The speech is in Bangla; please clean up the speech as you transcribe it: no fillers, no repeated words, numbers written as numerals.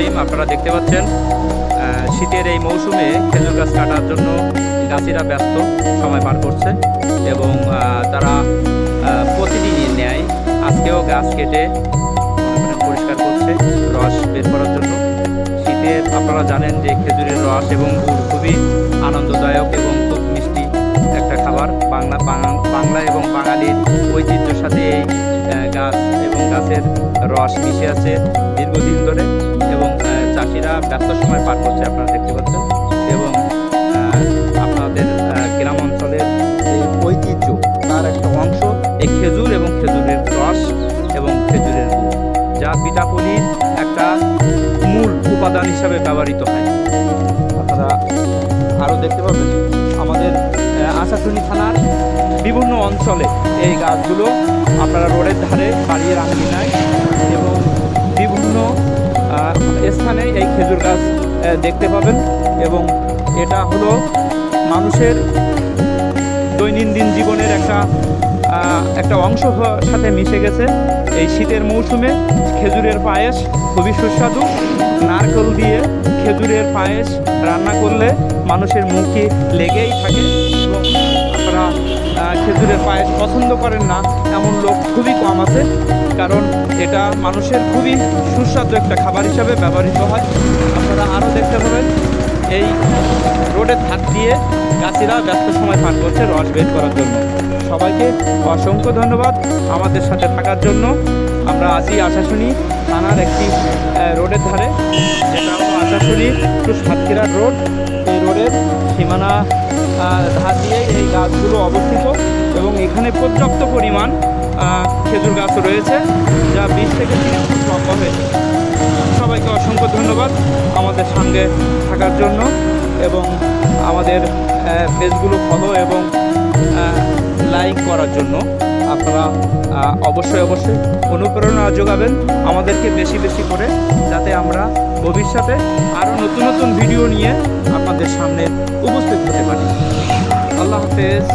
রহিম। আপনারা দেখতে পাচ্ছেন শীতের এই মৌসুমে খেজুর গাছ কাটার জন্য গাছিরা ব্যস্ত সময় পার করছে এবং তারা প্রতিদিনই ন্যায় আজকেও গাছ কেটে পরিষ্কার করছে রস বের করার জন্য। শীতের আপনারা জানেন যে খেজুরের রস এবং গুড় খুবই আনন্দদায়ক এবং খুব মিষ্টি একটা খাবার। বাংলা এবং বাঙালির ঐতিহ্যের সাথে এই গাছ এবং গাছের রস মিশে আছে দীর্ঘদিন ধরে এবং চাষিরা ব্যস্ত সময় পার করছে আপনারা দেখতে পাচ্ছেন। এবং আপনাদের গ্রাম অঞ্চলের যে ঐতিহ্য তার একটা অংশ এই খেজুর এবং খেজুরের রস এবং খেজুরের গুড়, যা পিঠাপুলির একটা মূল উপাদান হিসাবে ব্যবহৃত হয়। আপনারা আরও দেখতে পাবেন আমাদের আশাশুনি থানার বিভিন্ন অঞ্চলে এই গাছগুলো আপনারা রোডের ধারে বাড়ির আঙিনায় এবং বিভিন্ন স্থানে এই খেজুর গাছ দেখতে পাবেন। এবং এটা হলো মানুষের দৈনন্দিন জীবনের একটা অংশ সাথে মিশে গেছে। এই শীতের মৌসুমে খেজুরের পায়েস খুবই সুস্বাদু। নারকেল দিয়ে খেজুরের পায়েস রান্না করলে মানুষের মুখে লেগেই থাকে এবং আপনারা খেজুরের পায়েস পছন্দ করেন না এমন লোক খুবই কম আছে, কারণ এটা মানুষের খুবই সুস্বাদু একটা খাবার হিসাবে ব্যবহৃত হয়। আপনারা আরও দেখতে পাবেন এই রোডের ধার দিয়ে গাছিরা ব্যস্ত সময় পার করছে রস বের করার জন্য। সবাইকে অসংখ্য ধন্যবাদ আমাদের সাথে থাকার জন্য। আমরা আছি আশাশুনি থানার একটি রোডের ধারে, যেটা হলো আশাশুনি টু সাতক্ষীরা রোড। এই রোডের সীমানা ধার দিয়ে এই গাছগুলো অবস্থিত এবং এখানে পর্যাপ্ত পরিমাণ খেজুর গাছ রয়েছে, যা 20 থেকে 30 ফুট লম্বা হয়েছে। সবাইকে অসংখ্য ধন্যবাদ আমাদের সঙ্গে থাকার জন্য এবং আমাদের পেজগুলো ফলো এবং লাইক করার জন্য। আপনারা অবশ্যই অনুপ্রেরণা যোগাবেন আমাদেরকে বেশি বেশি করে, যাতে আমরা ভবিষ্যতে আরও নতুন নতুন ভিডিও নিয়ে আপনাদের সামনে উপস্থিত হতে পারি। আল্লাহ হাফেজ।